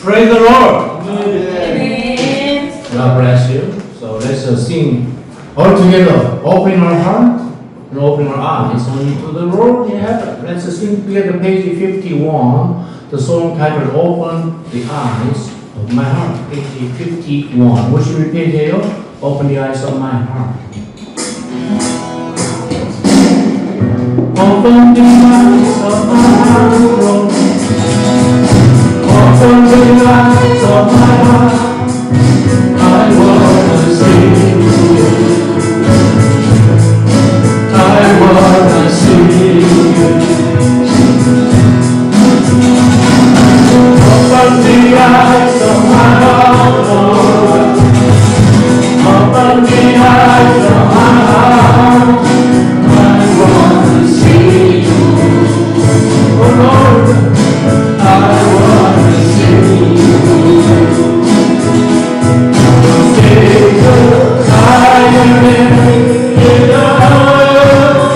Praise the Lord. Amen. God bless you. So let's sing all together. Open our heart and open our eyes unto the Lord in heaven. Let's sing together page 51. The song titled Open the Eyes of My Heart. Page 51. Would you repeat here? Open the eyes of my heart. Open the eyes of my heart, Lord. Open the eyes of my heart. I wanna see you. I wanna see you. Open the eyes of my heart, Lord. Open the eyes of my heart. I wanna see you. Oh Lord, I wanna see you. Take the higher in love,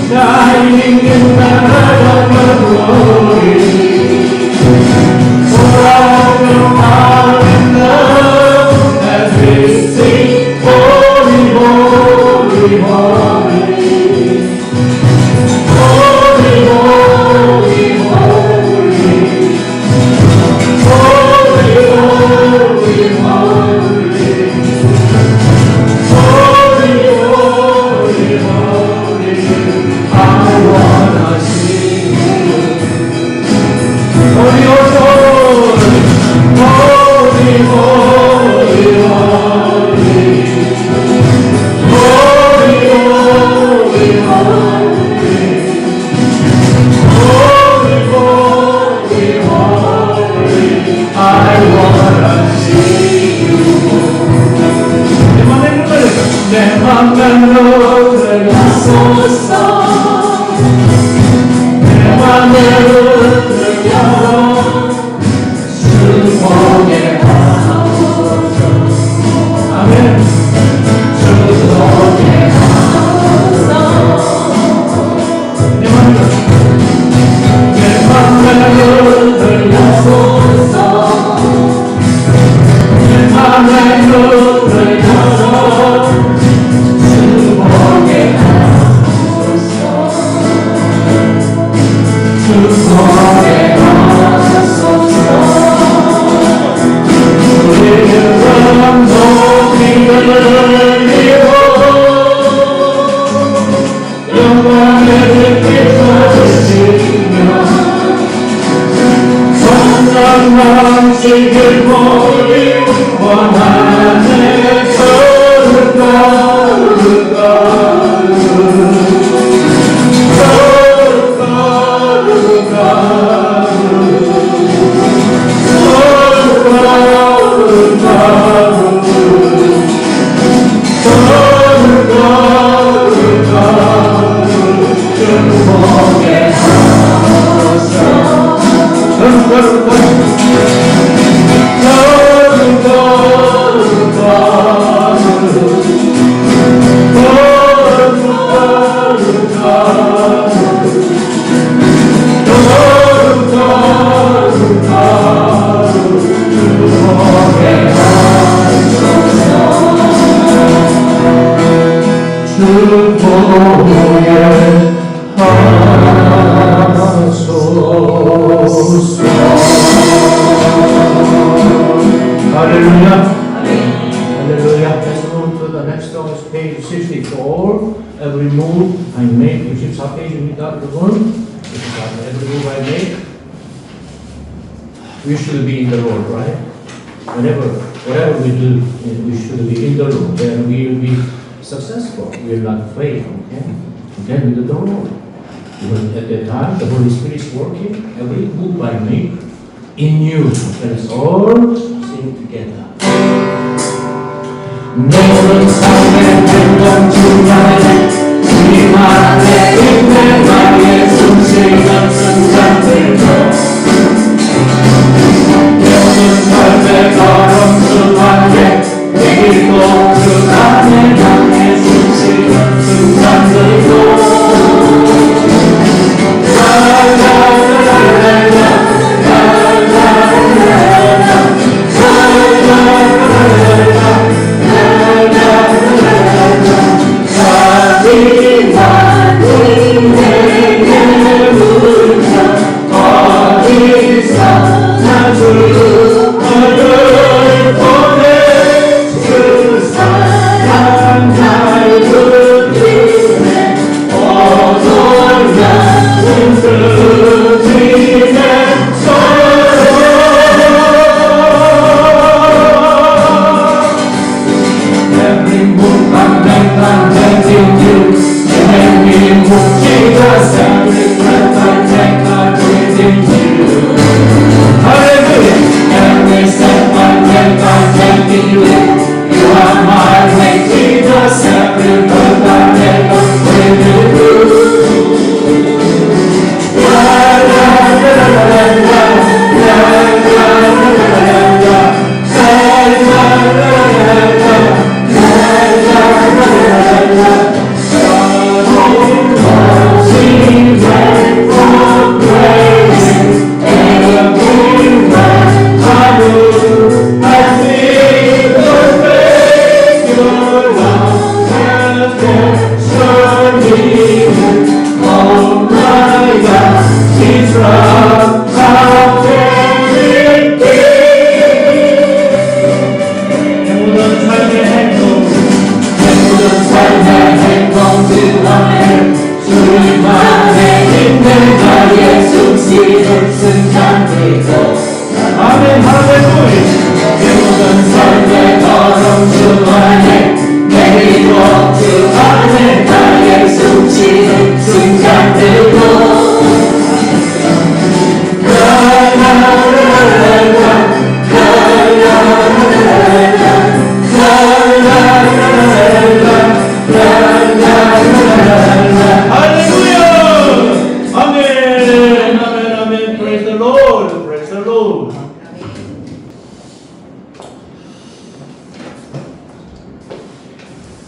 shining in the light of your glory. For I will fall in love as we sing, holy, holy, holy. Holy, holy, holy. Holy, holy, holy. Holy, holy, holy. I wanna see you. Holy, holy, holy, holy, holy. Holy, holy, holy. Holy, holy, holy. I wanna see you. 내 맘대로 들려소서. 내 맘대로 들려 주목의 하소서. 아멘. 주목의 하소서. 내 맘대로 들려소서. 내 맘대로 들려서 주목의 하소서. 주목의 하소서. 우리는 높이 들리고 영광의 빛을 선한 지길 모이 원하네. Hallelujah. Hallelujah. Let's move to the next song, page 64. Every move I make, 64페이지입니다, 여러분. Every move I make, we should be in the Lord, right? Whatever we do, we should be in the Lord. Then we will be successful. We will not fail, okay? Then with the Lord. Because at that time, the Holy Spirit is working. Every move I make in you. Let us all sing together. 너는 삶의 변동 중간에 우리만의 인내만의 숨쉬는 순간들도 너는 삶의 걸음수만에 내 길도 주간에 향해 숨쉬는 순간들도 라라라라라라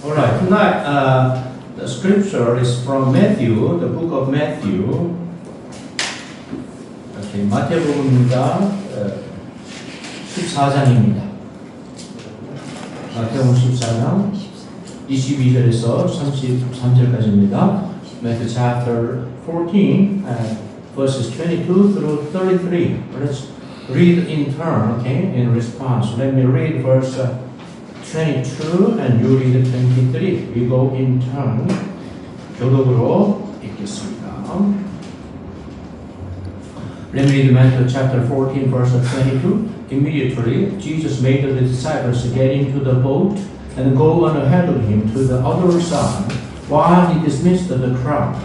Alright, tonight the scripture is from Matthew, the book of Matthew. Okay, 마태복음입니다. 14장입니다. 마태복음 14장 22절에서 33절까지입니다. Matthew chapter 14, verses 22 through 33. Let's read in turn, okay, in response. Let me read verse 22 and you read 23. We go in turn. 교독으로 읽겠습니다. Let me read Matthew chapter 14, verse 22. Immediately, Jesus made the disciples get into the boat and go on ahead of him to the other side while he dismissed the crowd.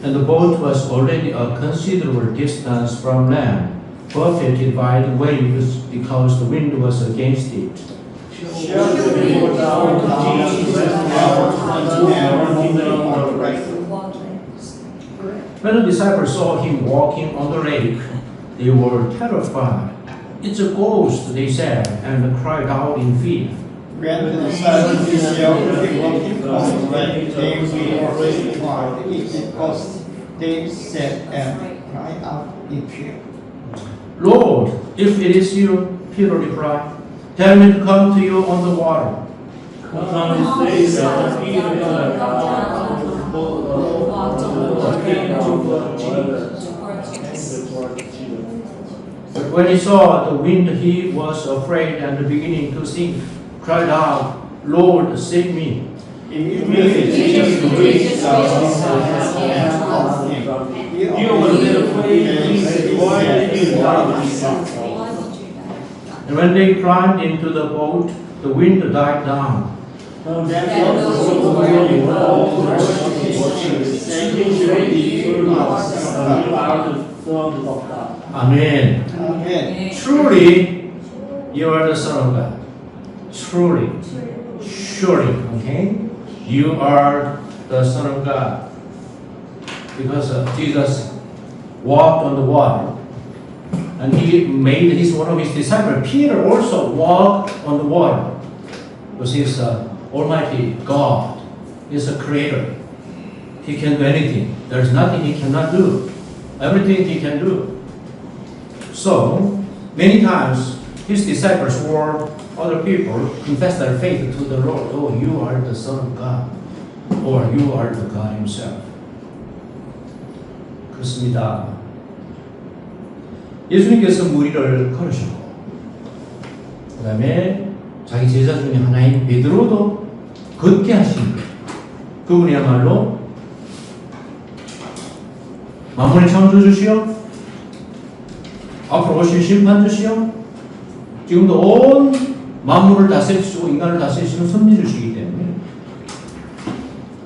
And the boat was already a considerable distance from land, buffeted by the waves because the wind was against it. When the disciples saw him walking on the lake, they were terrified. It's a ghost, they said, and cried out in fear. When the disciples beheld him walking on the lake, they were terrified. It's a ghost, they said, and cried out in fear. Lord, if it is you, Peter replied, tell me to come to you on the water. But when he saw the wind, he was afraid and beginning to sink, cried out, Lord, save me. Immediately Jesus reached out his hands and caught him. You were afraid, and said, why did you doubt yourself? And when they climbed into the boat, the wind died down. Amen. Amen. Truly, you are the Son of God. Truly. Surely, okay? You are the Son of God. Because Jesus walked on the water. And he made one of his disciples, Peter, also walk on the water. Because he's Almighty God. He's a creator. He can do anything. There's nothing he cannot do. Everything he can do. So, many times, his disciples were other people confess their faith to the Lord. Oh, you are the Son of God, or you are the God Himself. 그렇습니다. 예수님께서 무리를 걸으시고, 그 다음에 자기 제자 중에 하나인 베드로도 걷게 하신 거예요. 그분이야말로 만물의 창조주시요, 앞으로 오실 심판주시요, 지금도 온 만물을 다스리시고 인간을 다스리시는 섭리주시기 때문에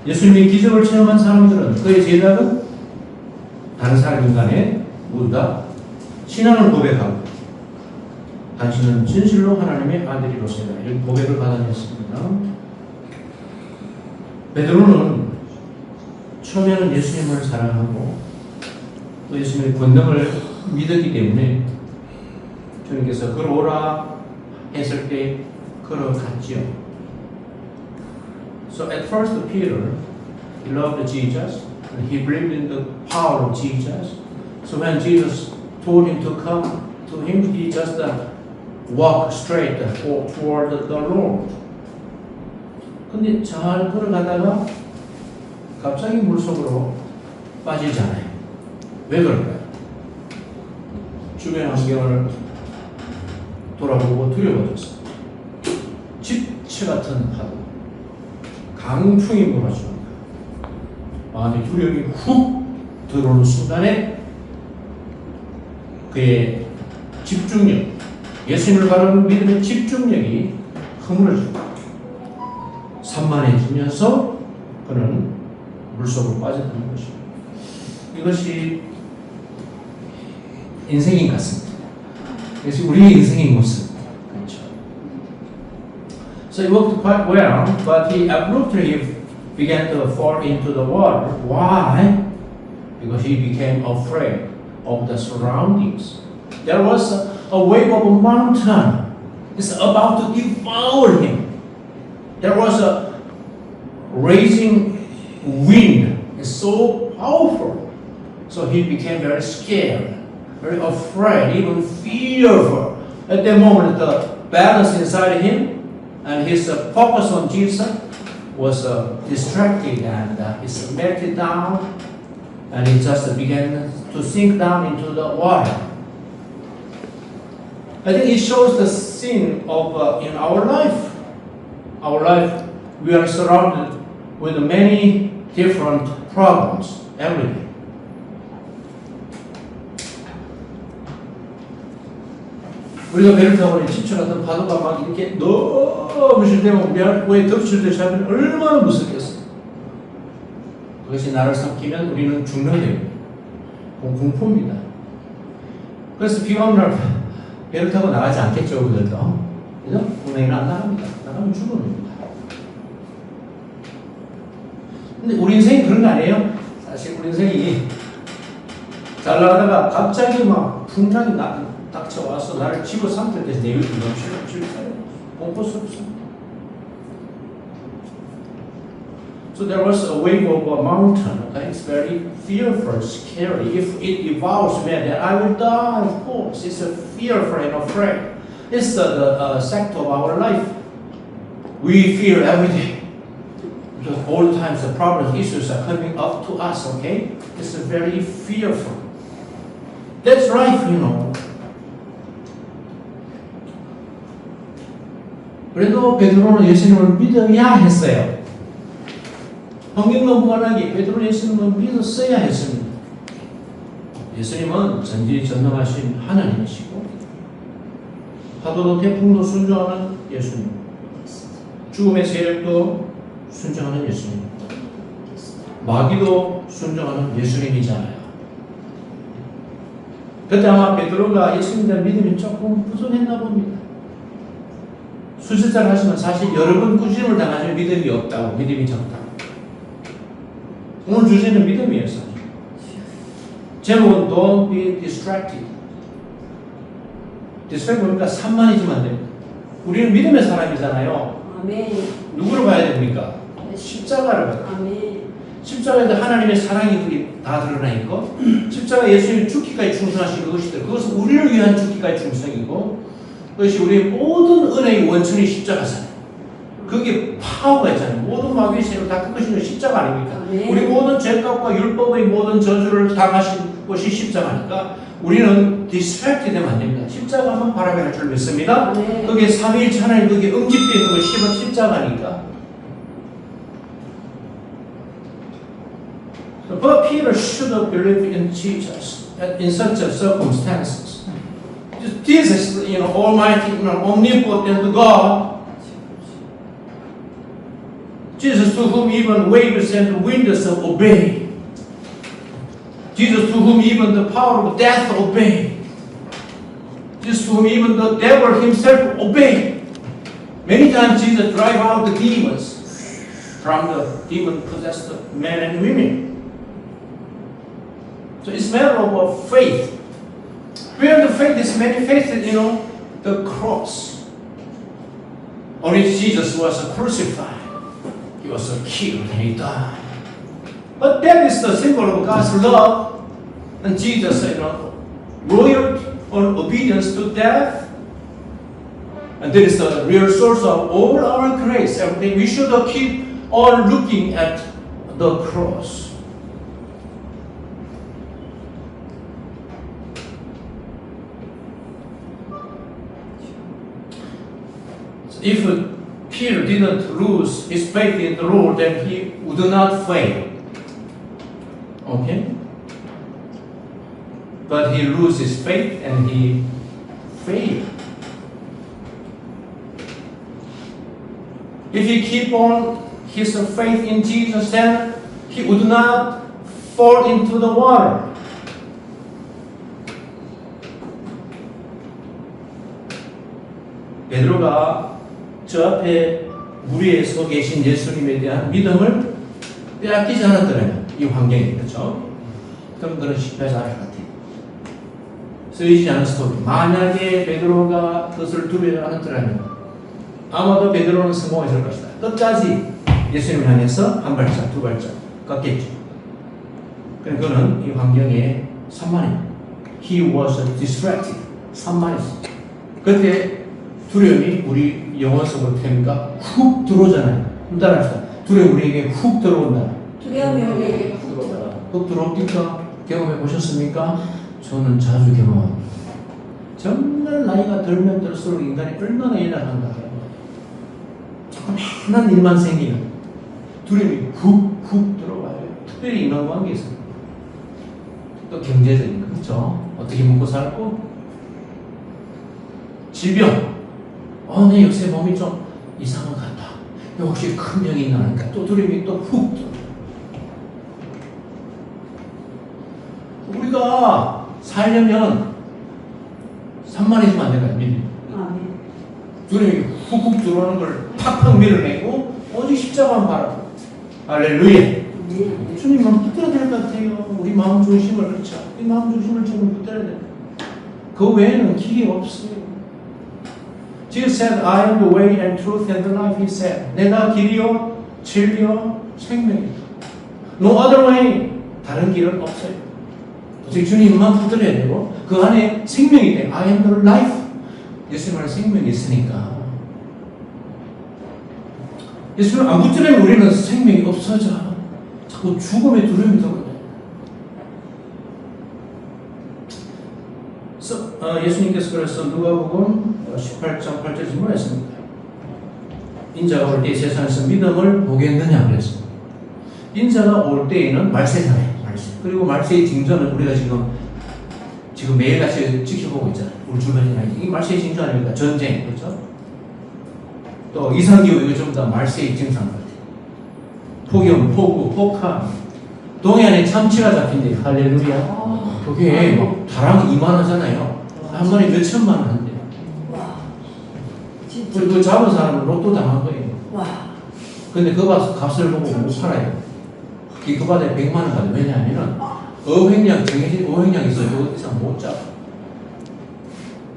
예수님의 기적을 체험한 사람들은, 그의 제자는 다른 사람 인간에 모두 다 신앙을 고백하고 당신은 진실로 하나님의 아들이로서다 이런 고백을 받아냈습니다. 베드로는 처음에는 예수님을 사랑하고 또 예수님의 권능을 믿었기 때문에 주님께서 걸어오라 했을 때 걸어갔지요. So at first Peter, he loved Jesus and he believed in the power of Jesus. So when Jesus told him to come to him, he just walked straight toward the Lord. 근데 잘 걸어가다가 갑자기 물속으로 빠지잖아요. 왜 그럴까요? 주변 환경을 돌아보고 두려워졌어요. 집체 같은 파도, 강풍이 몰아줍니다. 마음의 두려움이 훅 들어오는 순간에 그의 집중력, 예수님을 바라보는 믿음의 집중력이 허물어집니다. 산만해지면서 그는 물속으로 빠졌다는 것입니다. 이것이 인생인 같습니다. 이것이 우리의 인생의 모습. 그렇죠. So it worked quite well, but he abruptly began to fall into the water. Why? Because he became afraid of the surroundings. There was a wave of a mountain. It's about to devour him. There was a raging wind. It's so powerful. So he became very scared, very afraid, even fearful. At that moment, the balance inside him and his focus on Jesus was distracted, and he melted down, and he just began to sink down into the water. I think it shows the sin of in our life. Our life, we are surrounded with many different problems every day. 우리가 배를 타고 집중하던 파도가 막 이렇게 너무 실 때면 왜 덮칠 때 잡으면 얼마나 무섭겠어. 그것이 나를 삼키면 우리는 죽는 거예요. 공포입니다. 그래서 비가 오는 날 배를 타고 나가지 않겠죠, 그들도. 그죠? 분명히 안 나갑니다. 나가면 죽는 겁니다. 근데 우리 인생이 그런 거 아니에요? 사실 우리 인생이 잘 나가다가 갑자기 막 풍랑이 닥쳐와서 나를 집어삼킬 때 내 위로 넘쳐요. 공포스럽습니다. So there was a wave of a mountain. Okay? It's very fearful, scary. If it devours me, then I will die, of course. It's a fearful and afraid. It's the sector of our life. We fear every day. Because all the times the problems, issues are coming up to us, okay? It's very fearful. That's life, you know. 그래도 베드로는 예수님을 믿어야 했어요. 환경과 무관하게 베드로는 예수님을 믿었어야 했습니다. 예수님은 전지전능하신 하나님이시고 파도도 태풍도 순종하는 예수님, 죽음의 세력도 순종하는 예수님, 마귀도 순종하는 예수님이잖아요. 그때 아마 베드로가 예수님에 대한 믿음이 조금 부족했나 봅니다. 수술자를 하시면 사실 여러 번 꾸짖음을 당하지만 믿음이 없다고, 믿음이 적다고. 오늘 주제는 믿음이에요. 제목은 Don't be distracted. distracted 보니까 산만해지면 안 됩니다. 우리는 믿음의 사람이잖아요. 아멘. 누구를 봐야 됩니까? 십자가를 봐야 됩니다. 아멘. 십자가에도 하나님의 사랑이 다 드러나 있고, 십자가 예수님이 죽기까지 충성하신 그것이들, 그것은 우리를 위한 죽기까지 충성이고, 그것이 우리 모든 은혜의 원천이 십자가잖아요. 그게 파워가 있잖아요. 모든 마귀의 세력을 다 꺾으시는 십자가 아닙니까? 네. 우리 모든 죄값과 율법의 모든 저주를 당하신 것이 십자가니까 우리는 디스트랙트 되면 안 됩니다. 십자가만 바라볼 줄 믿습니다. 네. 그게 삼위일체 하나님 그게 응집되어 있는 것이 십자가니까. But Peter should have believed in Jesus in such a circumstances. Jesus, Almighty, omnipotent God, Jesus to whom even waves and winds obey. Jesus to whom even the power of death obey. Jesus to whom even the devil himself obey. Many times Jesus drive out the demons from the demon-possessed men and women. So it's a matter of faith. Where the faith is manifested, the cross. On which Jesus was crucified. He was killed and he died. But that is the symbol of God's love. And Jesus, loyal on obedience to death. And that is the real source of all our grace. Everything we should keep on looking at the cross. If Peter didn't lose his faith in the Lord, then he would not fail. Okay? But he loses his faith and he failed. If he keep on his faith in Jesus, then he would not fall into the water. 베드로가 저 앞에 물 위에 서 계신 예수님에 대한 믿음을 빼앗기지 않았더라면 이 환경에 그렇죠? 그럼 그런 실패하지 않을 것 같아요. 쓰이지 않은 스토리. 만약에 베드로가 그것을 두려워 않았더라면 아마도 베드로는 성공했을 것이다. 끝까지 예수님을 향해서 한 발짝 두 발짝 깎겠죠. 그는 이 환경에 산만해. He was distracted. 산만했어. 그때 두려움이 우리 영혼 속으로 됩니까? 훅 들어오잖아요. 따라합시다. 두려움이 우리에게 훅 들어온다. 두려움이 우리에게 훅 들어온다. 훅 들어옵니까? 경험해 보셨습니까? 저는 자주 경험합니다. 정말 나이가 들면 들수록 인간이 얼마나 연약한가. 조그마한 일만 생기면 두려움이 훅 들어와요. 특별히 인간관계에서. 또 경제적인 거, 그렇죠? 어떻게 먹고 살고? 질병. 내 요새 몸이 좀 이상한 것 같다. 혹시 큰 병이 있나 하니까 또 두려움이 또 훅 들어. 우리가 살려면 산만해지면 안 될까요? 두려움이 훅훅 들어오는 걸 팍팍 밀어내고 오직 십자가만 바라고. 할렐루야. 주님만 붙들어야 될 것 같아요. 우리 마음 중심을, 그렇죠? 우리 마음 중심을 좀 붙들어야 돼요. 그 외에는 길이 없어요. Jesus said, I am the way and truth and the life. He said, 내가 길이요, 진리요, 생명이다. No other way. 다른 길은 없어요. 오직 주님만 붙들어야 되고 그 안에 생명이 돼. I am the life. 예수님 안에 생명이 있으니까. 예수님 안 붙들면 우리는 생명이 없어져. 자꾸 죽음의 두려움이 들거든요. 예수님께서 그래서 누가복음 18장 8절 질문했습니다. 인자가 올 때 세상에서 믿음을 보겠느냐 그랬습니다. 인자가 올 때에는 말세잖아요. 말세. 그리고 말세의 징조는 우리가 지금 매일같이 지켜보고 있잖아요. 우리 주변이나 이 말세의 징조 아닙니까? 전쟁, 그렇죠? 또 이상기후 이거 전부 다 말세의 증상 같아요. 폭염, 폭우, 폭함. 동해안에 참치가 잡힌대요. 할렐루야. 그게 막 다랑 2만 원잖아요. 한 번에 몇 천만 원 한대요. 그 잡은 사람은 로또 당한 거예요. 근데 그 값을 보고 못 팔아요. 그 바다에 100만 원 받아요. 왜냐하면 어획량, 정해진 어획량이 있어요. 그 이상 못 잡아.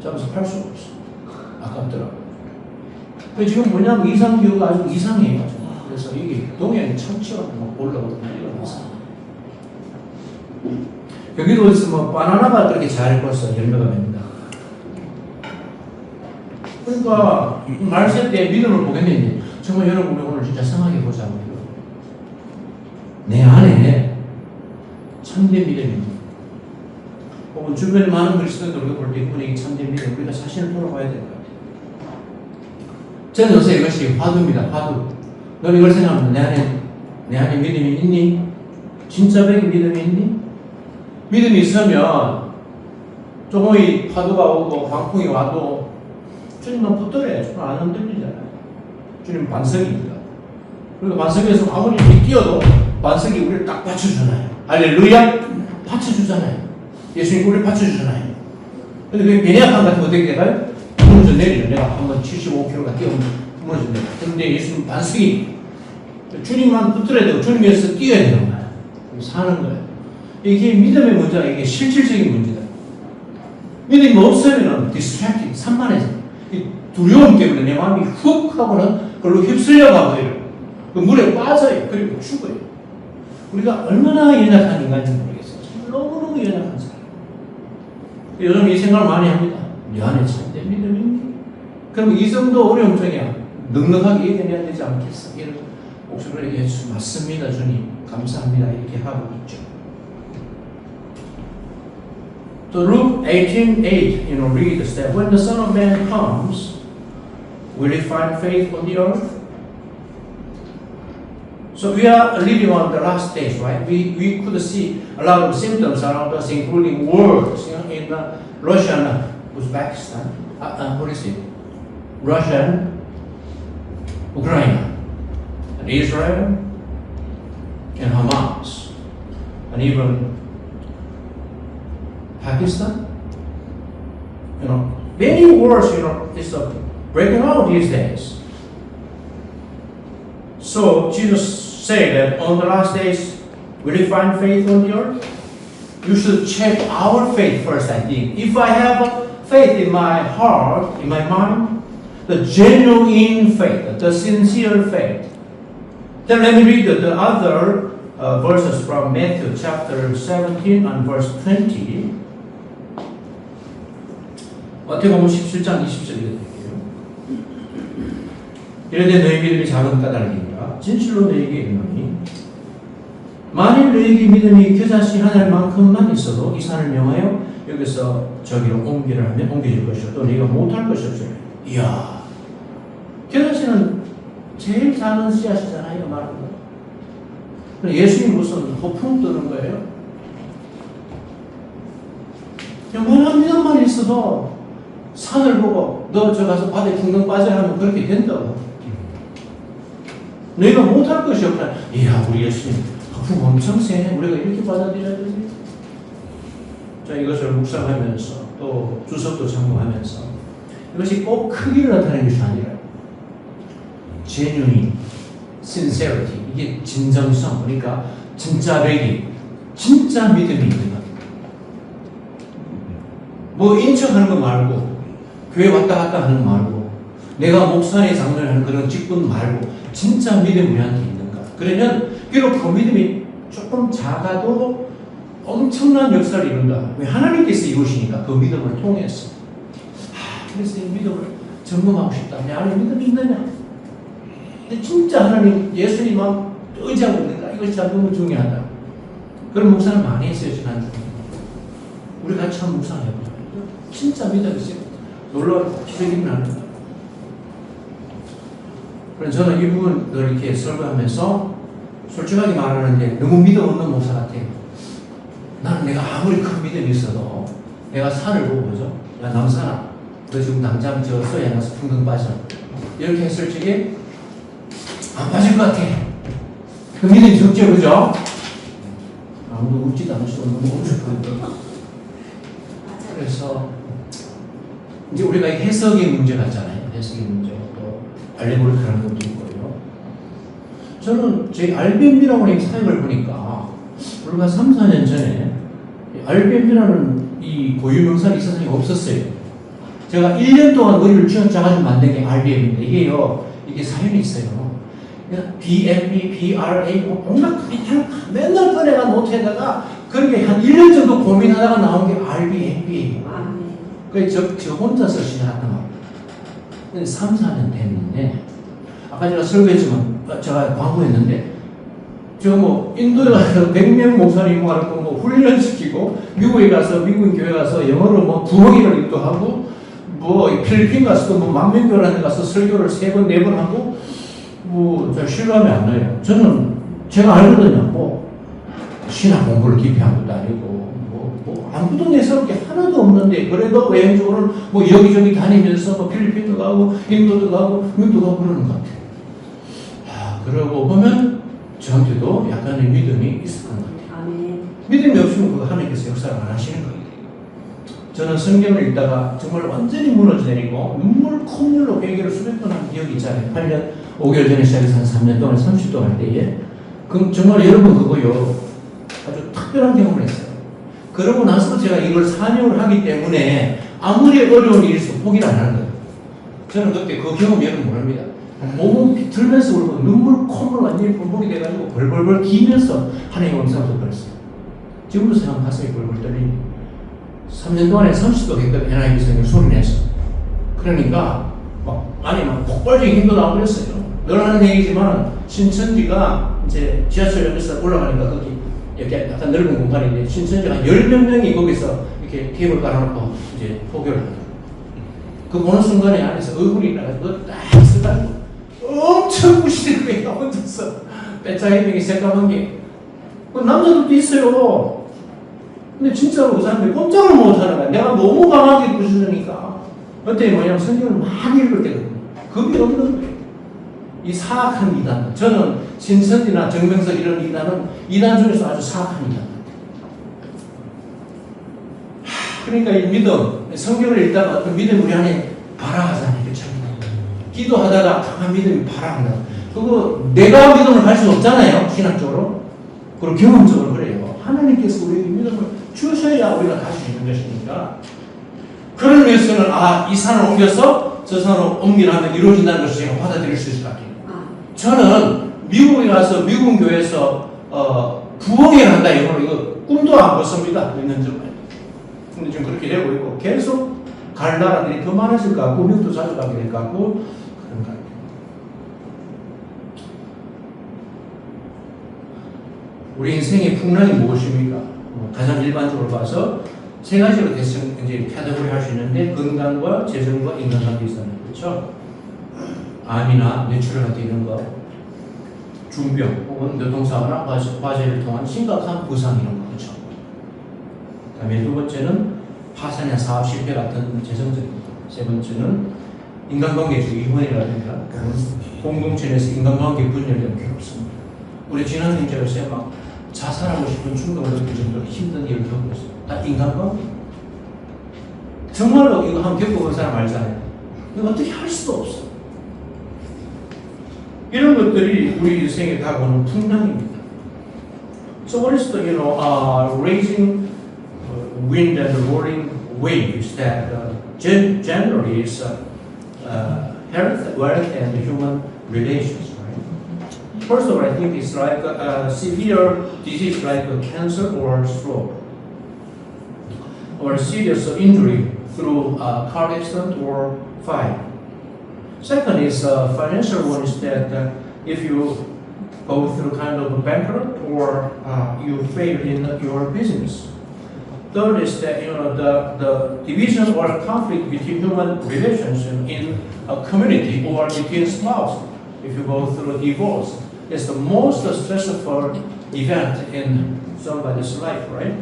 잡아서 팔 수가 없어. 아깝더라고요. 지금 뭐냐면 이상기후가 아주 이상해요. 그래서 이게 동해안에 참치가 막 올라오고 난리가 났어요. 여기도 있으면 바나나가 그렇게 잘 벌써 열매가 맺는다. 그러니까 말세 때 믿음을 보겠는데 정말 여러분 우리 오늘 진짜 생각해 보자고요. 내 안에 참된 믿음입니다. 혹은 주변에 많은 그리스도인들 볼 때 그분에게 참된 믿음 우리가 자신을 돌아봐야 될 것 같아요. 저는 요새 이것이 화두입니다. 화두. 너는 이걸 생각하면 내 안에 믿음이 있니? 진짜 백의 믿음이 있니? 믿음이 있으면 조금 이 파도가 오고 광풍이 와도 주님은 붙들어요. 주님 안 흔들리잖아요. 주님 반석입니다. 그리고 반석에서 아무리 뛰어도 반석이 우리를 딱 받쳐주잖아요. 할렐루야! 받쳐주잖아요. 예수님 우리를 받쳐주잖아요. 근데 그 배내압감 같은 거 어떻게 돼가요? 무너져 내리죠. 내가 한번 75kg가 뛰어오면 무너져 내려. 그런데 예수님 반석이 주님만 붙들어야 되고 주님에서 뛰어야 되는 거예요. 사는 거예요. 이게 믿음의 문제가 이게 실질적인 문제다. 믿음이 없으면 distracted, 산만해져. 이 두려움 때문에 내 마음이 훅 하고는 그걸로 휩쓸려가고 이래요. 그 물에 빠져요. 그리고 죽어요. 우리가 얼마나 연약한 인간인지 모르겠어요. 너무너무 연약한 사람. 요즘 이 생각을 많이 합니다. 내 안에 참된 믿음이 있니? 그럼 이 정도 어려움 중에 넉넉하게 얘기해야 되지 않겠어? 이런 목소리를 얘기해 주시면 맞습니다. 주님. 감사합니다. 이렇게 하고 있죠. So Luke 18:8, reads that when the Son of Man comes, will he find faith on the earth? So we are living on the last days, right? We could see a lot of symptoms around us, including wars in Russia and Uzbekistan. What is it? Russia and Ukraine, and Israel, and Hamas, and even Pakistan. Many wars, is breaking out these days. So Jesus said that on the last days, will you find faith on the earth? You should check our faith first, I think. If I have faith in my heart, in my mind, the genuine faith, the sincere faith, then let me read the other verses from Matthew chapter 17 and verse 20. 마태복음 17장 20절 읽어드릴게요. 이르되 너희 믿음이 작은 까닭이니라 진실로 너희에게 이르노니 만일 너희에게 믿음이 겨자씨 하늘만큼만 있어도 이 산을 명하여 여기서 저기로 옮기라 하면 옮겨질 것이요 또 네가 못할 것이 없으리라. 이야, 겨자씨는 제일 작은 씨앗이잖아요. 말하는 거. 예수님 무슨 허풍 뜨는 거예요? 영원한 믿음만 있어도 산을 보고 너 저 가서 바다에 붕덩 빠져라 하면 그렇게 된다고. 너희가 못할 것이 없다. 이야, 우리 예수님 거품 엄청 세네. 우리가 이렇게 받아들여야 되지? 자, 이것을 묵상하면서 또 주석도 참고하면서 이것이 꼭 크기를 나타내는 것이 아니라 genuine, sincerity, 이게 진정성, 그러니까 진짜 배기, 진짜 믿음이 있는 것. 뭐 인척하는 거 말고 교회 왔다 갔다 하는 거 말고 내가 목사의 장로하는 그런 직분 말고 진짜 믿음이 우리한테 있는가? 그러면 비록 그 믿음이 조금 작아도 엄청난 역사를 이룬다. 왜? 하나님께서 이루시니까 그 믿음을 통해서. 그래서 이 믿음을 점검하고 싶다. 내 안에 믿음이 있느냐? 근데 진짜 하나님, 예수님만 의지하고 있는가? 이것이 너무 중요하다. 그런 묵상을 많이 했어요, 지난주에. 우리 같이 한번 묵상해보자. 진짜 믿음이 있어요. 놀라운 기적이 나는. 그래서 저는 이 부분을 이렇게 설교하면서 솔직하게 말하는데 너무 믿음 없는 목사 같아요. 나는 내가 아무리 큰 믿음이 있어도 내가 산을 보고 보죠. 야, 남산아, 너 지금 당장 저 서해 나서 풍덩 빠져. 이렇게 했을 적에 안 빠질 것 같아. 그 믿음이 적죠, 그죠? 아무도 웃지도 않으시고 너무 웃었거든요. 그래서 이제 우리가 해석의 문제 같잖아요. 해석의 문제. 또 알레고리카라는 것도 있고요. 저는 제 RBMB라고 하는 사역을 보니까 불과 3, 4년 전에 RBMB라는 이 고유명사를 이 세상에 없었어요. 제가 1년 동안 머리를 쥐어짜가지고 만든 게 RBM인데 이게 사연이 있어요. BMB, BRA, 온갖 맨날 꺼내가 노트에다가 그렇게 한 1년 정도 고민하다가 나온 게 RBMB예요. 그래서 저 혼자서 시작했던 겁니다. 근데 3, 4년 됐는데, 아까 제가 설교했지만, 제가 광고했는데, 저 뭐, 인도에 가서 100명 목사님 뭐 훈련시키고, 미국에 가서, 미국 교회 가서 영어로 뭐 부흥회를 인도하고, 뭐, 필리핀 가서도 뭐 만명교회라는 데 가서 설교를 3번, 4번 하고, 뭐, 저 실감이 안 나요. 저는, 제가 알거든요. 뭐, 신학 공부를 깊이 한 것도 아니고, 아무도 내세울 게 하나도 없는데, 그래도 외형적으로는 뭐 여기저기 다니면서 뭐 필리핀도 가고, 인도도 가고, 미국도 가고 그러는 것 같아요. 그러고 보면 저한테도 약간의 믿음이 있을 것 같아요. 아멘. 믿음이 없으면 그거 하나님께서 역사를 안 하시는 거예요. 저는 성경을 읽다가 정말 완전히 무너져 내리고, 눈물 콧물로 회개를 수백 번 한 기억이 있잖아요. 8년, 5개월 전에 시작해서 한 3년 동안, 30도 할 때에. 그럼 정말 여러분 그거요, 아주 특별한 경험을 했어요. 그러고 나서 제가 이걸 사명을 하기 때문에 아무리 어려운 일이 있어도 포기를 안 하는 거예요. 저는 그때 그 경험 여러분 모릅니다. 몸은 비틀면서 울고 눈물 콧물 완전히 불복이 돼가지고 벌벌벌 기면서 하나님의 음성을 듣고 지금도 생각 가슴이 벌벌 떨리니 3년 동안에 30도 했거든. NIV 성경 소리내서. 그러니까 막 폭발적인 힘도 나오고 그랬어요. 늘 하는 얘기지만 신천지가 이제 지하철역에서 올라가니까 거기 이렇게 약간 넓은 공간인데 신천지가 한 10몇 명이 거기서 이렇게 테이블 깔아놓고 이제 포교를 하더라고요. 그 보는 순간에 안에서 얼굴이 나가지고 딱 쓰다니고 엄청 부시는 거예요. 혼자서 빼짜기병이 새까만 게. 남자들도 있어요. 근데 진짜로 그 사람들이 꼼짝을 못하는 거야. 내가 너무 강하게 부시니까. 그때 뭐냐면 성경을 많이 읽을 때거든요. 겁이 없는 거예요. 이 사악한 이단. 저는 신천지나 정명석 이런 이단은 이단 중에서 아주 사악한 이단. 그러니까 이 믿음, 성경을 읽다가 어떤 믿음 우리 안에 발아하잖아요. 그렇죠? 기도하다가 강한 믿음이 발아한다. 그거 내가 믿음을 갈 수 없잖아요. 신학적으로. 그리고 경험적으로 그래요. 하나님께서 우리에게 믿음을 주셔야 우리가 갈 수 있는 것이니까. 그런 위해서는 이 산을 옮겨서 저 산으로 옮기라면 이루어진다는 것을 제가 받아들일 수 있을 것 같아요. 저는 미국에 가서 미국 교회에서 부흥회를 한다 이거 꿈도 안 꿨습니다. 몇 년 전에. 근데 지금 그렇게 되고 있고 계속 갈 나라들이 더 많아질 것 같고 미국도 자주 가게 될 것 같고 그런 것 같아요. 우리 인생의 풍랑이 무엇입니까? 가장 일반적으로 봐서 세 가지로 이제 카테고리 할 수 있는데 건강과 재정과 인간관계 있잖아요. 그렇죠? 암이나 뇌출혈 같은 이런 거, 중병 혹은 교통사고나 화재를 통한 심각한 부상 이런 거. 그렇죠? 그다음에 두 번째는 파산이나 사업 실패 같은 재정적인 거. 세 번째는 인간관계에서 이혼이라든가 공동체 내에서 인간관계 분열된 괴롭습니다. 우리 지난 생제로서 막 자살하고 싶은 충동을 느낄 정도로 힘든 일을 겪고 있어요. 다 인간관계. 정말로 이거 한번 겪어본 사람 알잖아요. 이거 어떻게 할 수도 없어. 이런 것들이 우리 인생에 다가오는 풍랑입니다. So what is the, raising wind and roaring waves that generally is health, wealth, and human relations, right? First of all, I think it's like a severe disease like a cancer or stroke, or a serious injury through a car accident or fire. Second is financial one is that if you go through kind of a bankrupt or you fail in your business. Third is that the division or conflict between human relations in a community or between spouse. If you go through a divorce, it's the most stressful event in somebody's life, right?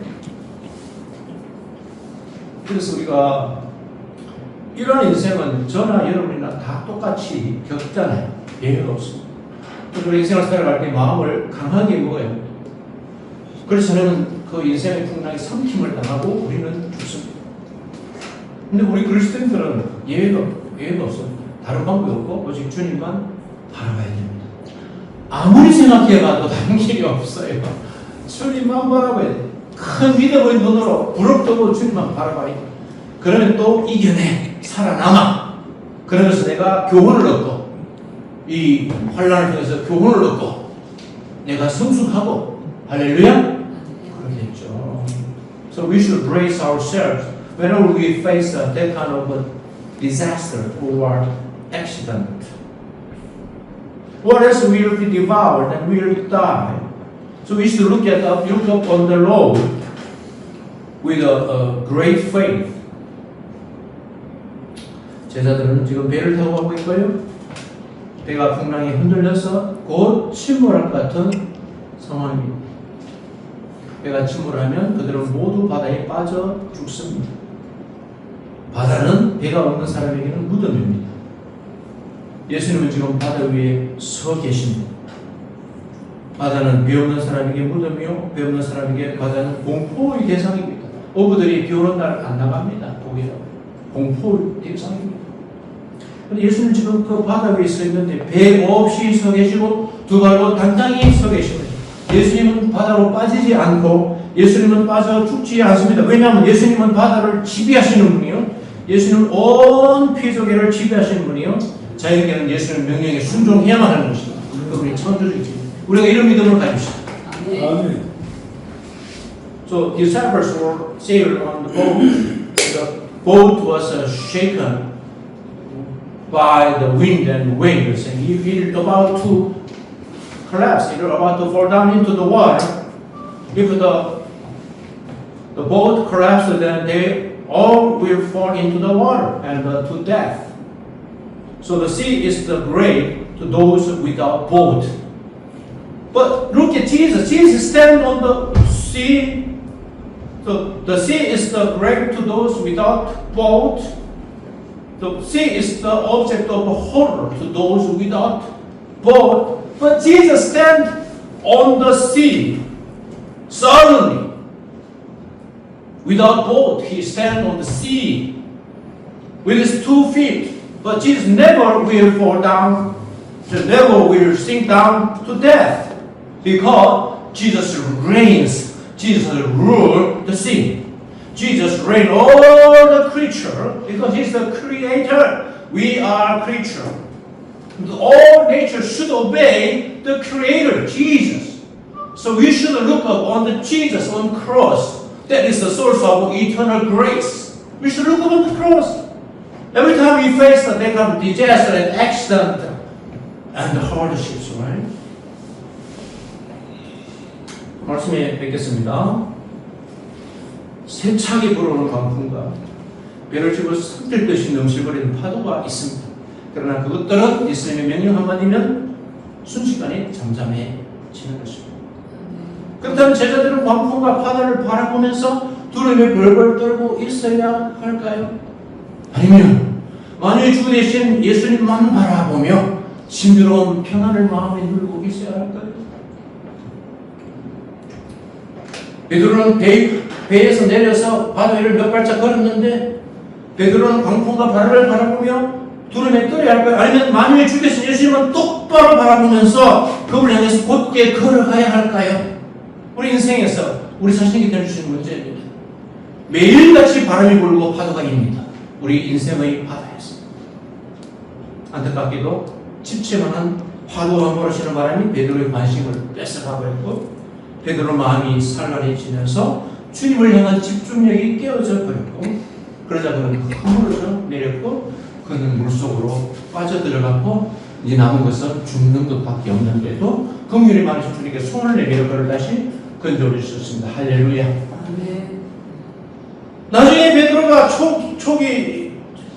그래서 우리가 이런 인생은 저나 여러분이나 다 똑같이 겪잖아요. 예외가 없습니다. 우리 인생을 살아갈 때 마음을 강하게 먹어요. 그래서 저는 그 인생의 풍랑에 삼킴을 당하고 우리는 죽습니다. 근데 우리 그리스도인들은 예외가 없어요. 다른 방법이 없고 오직 주님만 바라봐야 됩니다. 아무리 생각해봐도 다른 길이 없어요. 주님만 바라봐야 돼요. 큰 믿음의 눈으로 부릅뜨고 주님만 바라봐야 돼요. 그러면 또 이겨내. 살아남아. 그러면서 내가 교훈을 얻고 이 환난을 통해서 교훈을 얻고 내가 성숙하고 할렐루야. 그렇겠죠. So we should brace ourselves whenever we face that kind of a disaster or accident. What else will be devoured and will die? So we should look up on the road with a great faith. 제자들은 지금 배를 타고 가고 있고요. 배가 풍랑에 흔들려서 곧 침몰할 것 같은 상황입니다. 배가 침몰하면 그들은 모두 바다에 빠져 죽습니다. 바다는 배가 없는 사람에게는 무덤입니다. 예수님은 지금 바다 위에 서 계십니다. 바다는 배 없는 사람에게 무덤이요, 배 없는 사람에게 바다는 공포의 대상입니다. 어부들이 비 오는 날 안 나갑니다. 거기서 공포의 대상입니다. 근데 예수님 지금 그 바다 위에 서 있는데 배 없이 서 계시고 두 발로 당당히 서 계십니다. 예수님은 바다로 빠지지 않고 예수님은 빠져 죽지 않습니다. 왜냐하면 예수님은 바다를 지배하시는 분이요, 예수님은 온 피조계를 지배하시는 분이요, 자에게는 예수님 명령에 순종해야만 하는 것입니다. 그분이 창조주이십니다. 우리가 이런 믿음을 가집시다. 아멘. So disciples were sailed on the boat. The boat was shaken by the wind and waves, and it was about to collapse. It was about to fall down into the water. If the boat collapsed, then they all will fall into the water and to death. So the sea is the grave to those without boat. But look at Jesus. Jesus stands on the sea. So the sea is the grave to those without boat. The sea is the object of horror to those without boat. But Jesus stands on the sea. Suddenly, without boat, he stands on the sea with his 2 feet. But Jesus never will fall down. Jesus never will sink down to death. Because Jesus reigns. Jesus rules the sea. Jesus reigns all the creature because He's the creator. We are creature. All nature should obey the creator, Jesus. So we should look up on the Jesus on the cross. That is the source of eternal grace. We should look up on the cross. Every time we face that kind of disaster and accident and hardships, right? 말씀에 뵙겠습니다. 세차게 불어오는 강풍과 배를 집어 섞일듯이 넘실거리는 파도가 있습니다. 그러나 그것들은 예수님의 명령 한마디면 순식간에 잠잠해지는 것입니다. 그렇다면 제자들은 광풍과 바다를 바라보면서 두려움에 벌벌 떨고 있어야 할까요? 아니면 만유의 주 대신 예수님만 바라보며 신비로운 평안을 마음에 누리고 있어야 할까요? 베드로는 배에서 내려서 바다 위를 몇 발짝 걸었는데 베드로는 광풍과 바다를 바라보며 두려움에 떨어야 할까요? 아니면 만유의 주 대신 예수님은 똑바로 바라보면서 그분을 향해서 곧게 걸어가야 할까요? 우리 인생에서 우리 자신에게 던져주시는 문제입니다. 매일같이 바람이 불고 파도가 일니다. 우리 인생의 바다에서 안타깝게도 집채만한 파도가 몰아치는 바람이 베드로의 관심을 뺏어가버렸고 베드로 마음이 산란해지면서 주님을 향한 집중력이 깨어져 버렸고 그러자 그는 허물어져 내렸고 그는 물속으로 빠져들어갔고 이제 남은 것은 죽는 것밖에 없는데도 긍휼히 많으신 주님께 손을 내밀어 그를 다시 건져올 수 있습니다. 할렐루야. 나중에 베드로가 초대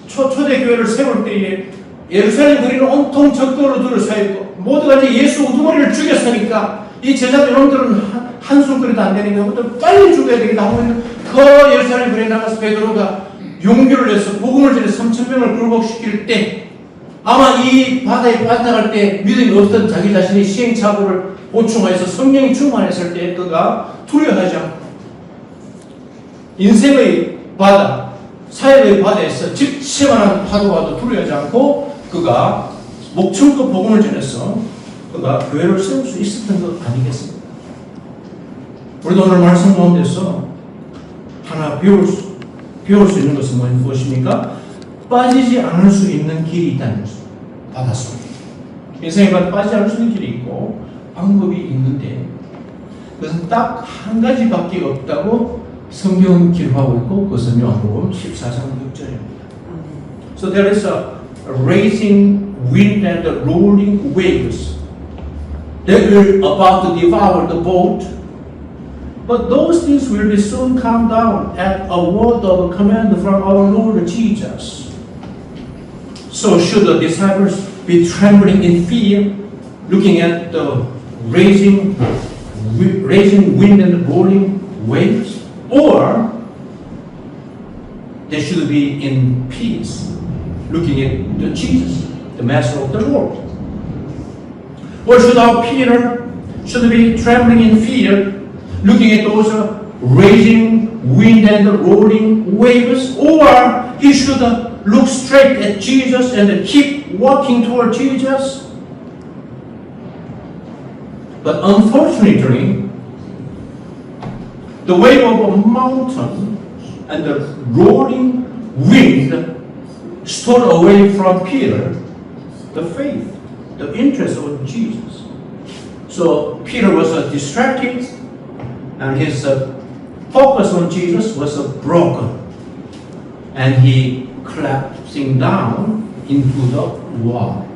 교회를 세울 때에 예루살렘 거리는 온통 적도로 둘러싸 있고 모두가 이제 예수 우두머리를 죽였으니까 이 제자들 놈들은 한숨거리도 안 되니까 모두 빨리 죽어야 되겠다 하고 있는 그 예루살렘 거리에 나가서 베드로가 용기를 내서 복음을 전해 3,000명을 굴복시킬 때 아마 이 바다에 빠져나갈 때 믿음이 없던 자기 자신의 시행착오를 보충하여서 성령이 충만했을 때 그가 두려워하지 않고 인생의 바다, 사역의 바다에서 집채만한 파도와도 두려워하지 않고 그가 목청껏 복음을 전해서 그가 교회를 세울 수 있었던 것 아니겠습니까? 우리도 오늘 말씀 가운데서 하나 배울 수 있는 것은 무엇입니까? 빠지지 않을 수 있는 길이 있다는 것입니다. 바다 속에. 인생에 빠지지 않을 수 있는 길이 있고 방법이 있는데 그것은 딱 한 가지밖에 없다고 성경은 기록하고 있고 그것은 요한복음 14장 6절입니다. So there is raging wind and the rolling waves that were about to devour the boat. But those things will be soon calmed down at a word of command from our Lord Jesus. So should the disciples be trembling in fear, looking at the raging wind and rolling waves? Or they should be in peace, looking at the Jesus, the Master of the Lord? Or should our Peter should be trembling in fear, looking at those raging wind and rolling waves? Or he should look straight at Jesus and keep walking toward Jesus? But unfortunately, the wave of a mountain and the rolling wind stole away from Peter the faith, the interest of Jesus. So Peter was distracted, and his focus on Jesus was broken, and he collapsing down into the water.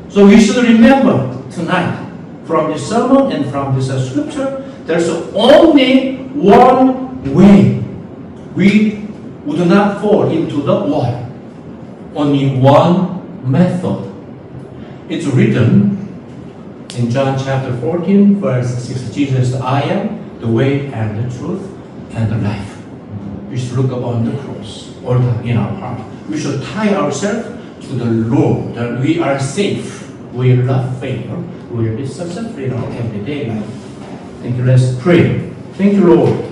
So we should remember tonight from this sermon and from this scripture, there's only one way we would not fall into the water. Only one method. It's written in John chapter 14, verse 6. Jesus, I am the way and the truth and the life. We should look upon the cross or in our heart. We should tie ourselves to the Lord, that we are safe, we will not fail, we will be successful in our everyday life. Thank you. Let's pray. Thank you, Lord.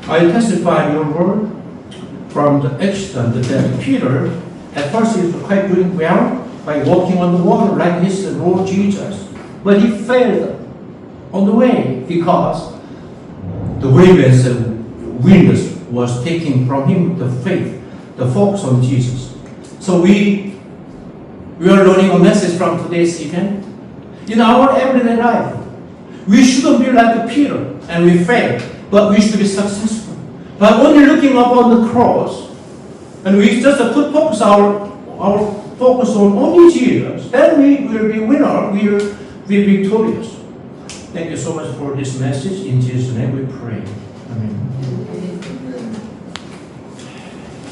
I testify your word from the extent that Peter at first he was quite doing well by walking on the water like his Lord Jesus. But he failed on the way because the waves and winds was taking from him the faith, the focus on Jesus. So we are learning a message from today's event. In our everyday life, we shouldn't be like Peter and we fail, but we should be successful. By only looking up on the cross, and we just put focus our focus on only Jesus, then we will be winner, we will be victorious. Thank you so much for this message. In Jesus' name we pray. Amen.